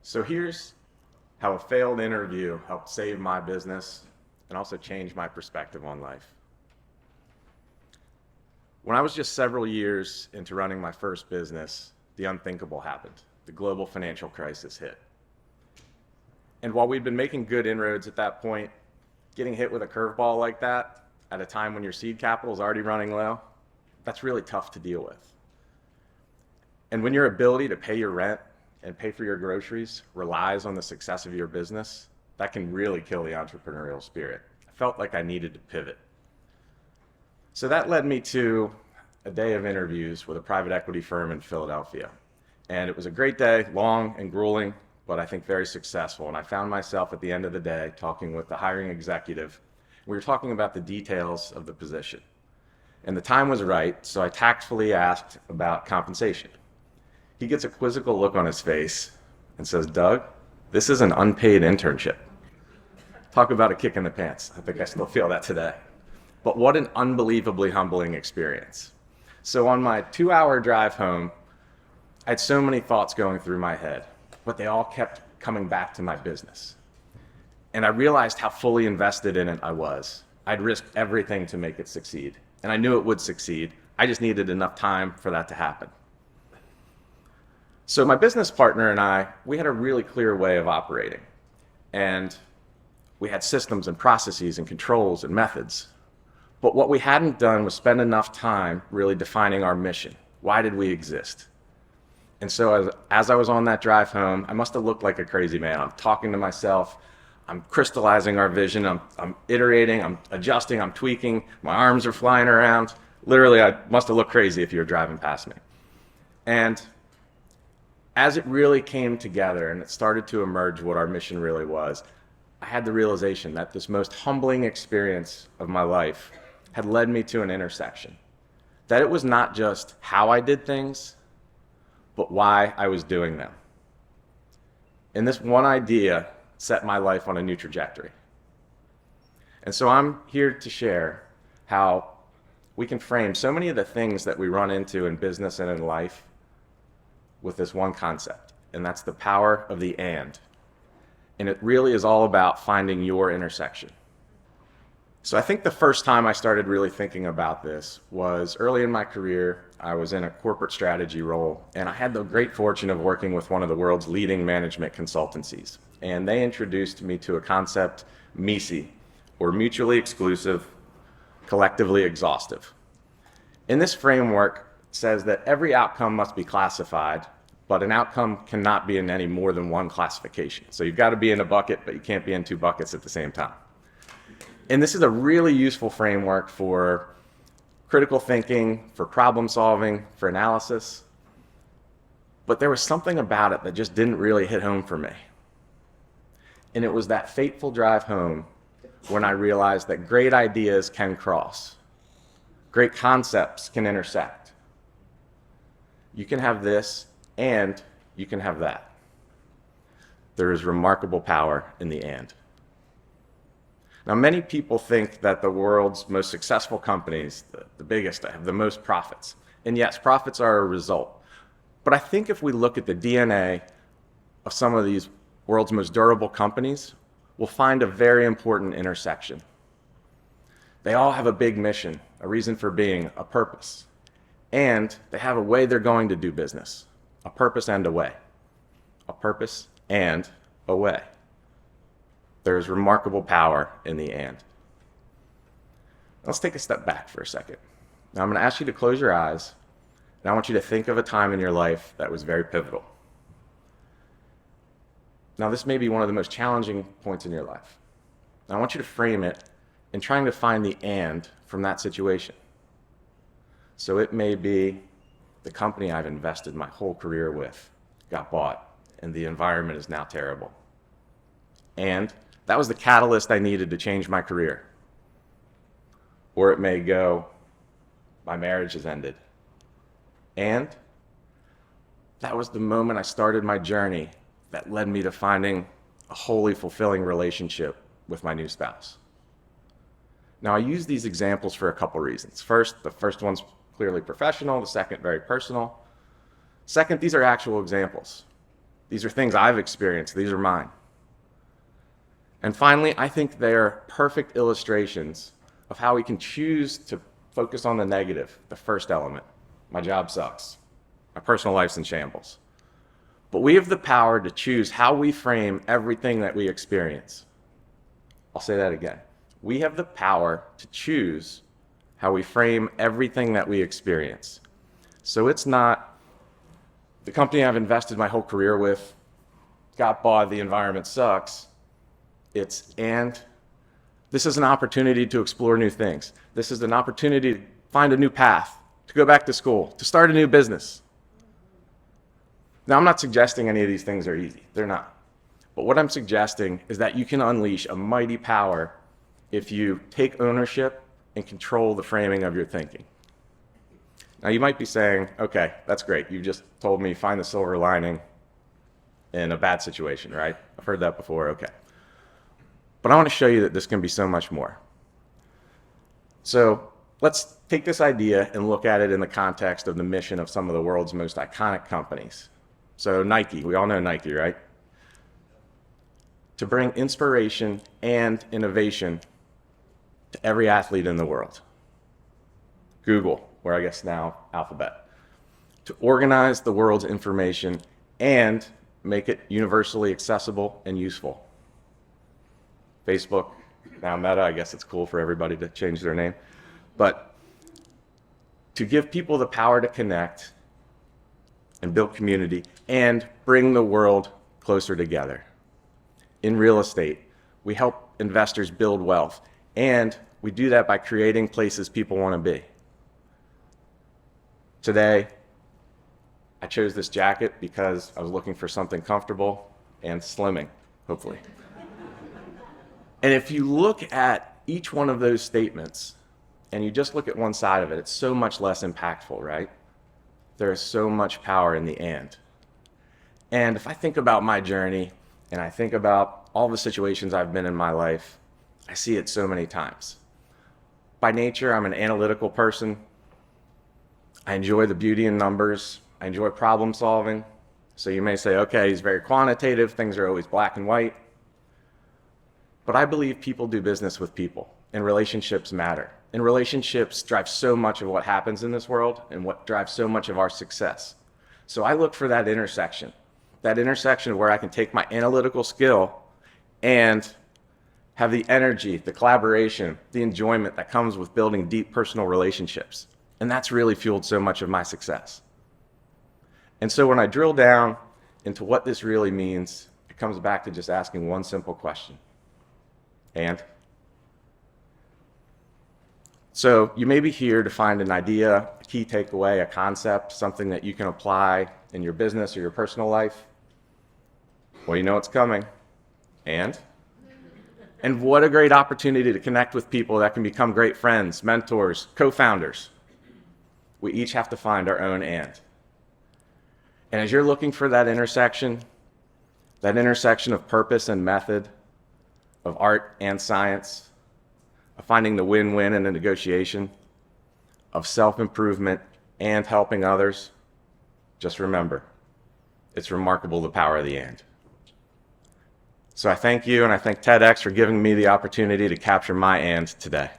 So here's how a failed interview helped save my business and also change my perspective on life. When I was just several years into running my first business, the unthinkable happened. The global financial crisis hit. And while we'd been making good inroads at that point, getting hit with a curveball like that at a time when your seed capital is already running low, that's really tough to deal with. And when your ability to pay your rent and pay for your groceries relies on the success of your business, that can really kill the entrepreneurial spirit. I felt like I needed to pivot. So that led me to a day of interviews with a private equity firm in Philadelphia. And it was a great day, long and grueling, but I think very successful. And I found myself at the end of the day talking with the hiring executive. We were talking about the details of the position. And the time was right, so I tactfully asked about compensation. He gets a quizzical look on his face and says, "Doug, this is an unpaid internship." Talk about a kick in the pants. I think I still feel that today. But what an unbelievably humbling experience. So on my 2-hour drive home, I had so many thoughts going through my head, but they all kept coming back to my business. And I realized how fully invested in it I was. I'd risked everything to make it succeed. And I knew it would succeed. I just needed enough time for that to happen. So my business partner and I, we had a really clear way of operating. And we had systems and processes and controls and methods. But what we hadn't done was spend enough time really defining our mission. Why did we exist? And so as I was on that drive home, I must have looked like a crazy man. I'm talking to myself. I'm crystallizing our vision. I'm iterating. I'm adjusting. I'm tweaking. My arms are flying around. Literally, I must have looked crazy if you were driving past me. And as it really came together and it started to emerge what our mission really was, I had the realization that this most humbling experience of my life had led me to an intersection. That it was not just how I did things, but why I was doing them. And this one idea set my life on a new trajectory. And so I'm here to share how we can frame so many of the things that we run into in business and in life with this one concept, and that's the power of the and. And it really is all about finding your intersection. So I think the first time I started really thinking about this was early in my career. I was in a corporate strategy role, and I had the great fortune of working with one of the world's leading management consultancies. And they introduced me to a concept, MISI, or mutually exclusive, collectively exhaustive. In this framework, says that every outcome must be classified, but an outcome cannot be in any more than one classification. So you've got to be in a bucket, but you can't be in two buckets at the same time. And this is a really useful framework for critical thinking, for problem solving, for analysis. But there was something about it that just didn't really hit home for me. And it was that fateful drive home when I realized that great ideas can cross. Great concepts can intersect. You can have this, and you can have that. There is remarkable power in the and. Now, many people think that the world's most successful companies, the biggest, have the most profits. And yes, profits are a result. But I think if we look at the DNA of some of these world's most durable companies, we'll find a very important intersection. They all have a big mission, a reason for being, a purpose. And they have a way they're going to do business, a purpose and a way, a purpose and a way. There is remarkable power in the and. Let's take a step back for a second. Now I'm going to ask you to close your eyes, and I want you to think of a time in your life that was very pivotal. Now this may be one of the most challenging points in your life. Now I want you to frame it in trying to find the and from that situation. So it may be the company I've invested my whole career with got bought, and the environment is now terrible. And that was the catalyst I needed to change my career. Or it may go, my marriage has ended. And that was the moment I started my journey that led me to finding a wholly fulfilling relationship with my new spouse. Now I use these examples for a couple reasons. The first one's clearly professional, the second very personal. Second, these are actual examples. These are things I've experienced. These are mine. And finally, I think they're perfect illustrations of how we can choose to focus on the negative, the first element. My job sucks. My personal life's in shambles. But we have the power to choose how we frame everything that we experience. I'll say that again. We have the power to choose how we frame everything that we experience. So it's not the company I've invested my whole career with got bought, the environment sucks. And this is an opportunity to explore new things. This is an opportunity to find a new path, to go back to school, to start a new business. Now, I'm not suggesting any of these things are easy. They're not. But what I'm suggesting is that you can unleash a mighty power if you take ownership and control the framing of your thinking. Now, you might be saying, okay, that's great. You just told me find the silver lining in a bad situation, right? I've heard that before, okay. But I want to show you that this can be so much more. So let's take this idea and look at it in the context of the mission of some of the world's most iconic companies. So Nike, we all know Nike, right? To bring inspiration and innovation to every athlete in the world. Google, or I guess now Alphabet. To organize the world's information and make it universally accessible and useful. Facebook, now Meta, I guess it's cool for everybody to change their name. But to give people the power to connect and build community and bring the world closer together. In real estate, we help investors build wealth, and we do that by creating places people want to be. Today, I chose this jacket because I was looking for something comfortable and slimming, hopefully. And if you look at each one of those statements, and you just look at one side of it, it's so much less impactful, right? There is so much power in the and. And if I think about my journey, and I think about all the situations I've been in my life, I see it so many times. By nature, I'm an analytical person. I enjoy the beauty in numbers. I enjoy problem solving. So you may say, okay, he's very quantitative. Things are always black and white. But I believe people do business with people, and relationships matter. And relationships drive so much of what happens in this world and what drives so much of our success. So I look for that intersection where I can take my analytical skill and have the energy, the collaboration, the enjoyment that comes with building deep personal relationships. And that's really fueled so much of my success. And so when I drill down into what this really means, it comes back to just asking one simple question. And? So you may be here to find an idea, a key takeaway, a concept, something that you can apply in your business or your personal life. Well, you know it's coming. And what a great opportunity to connect with people that can become great friends, mentors, co-founders. We each have to find our own and. And as you're looking for that intersection of purpose and method, of art and science, of finding the win-win in a negotiation, of self-improvement and helping others, just remember, it's remarkable the power of the and. So I thank you, and I thank TEDx for giving me the opportunity to capture my and today.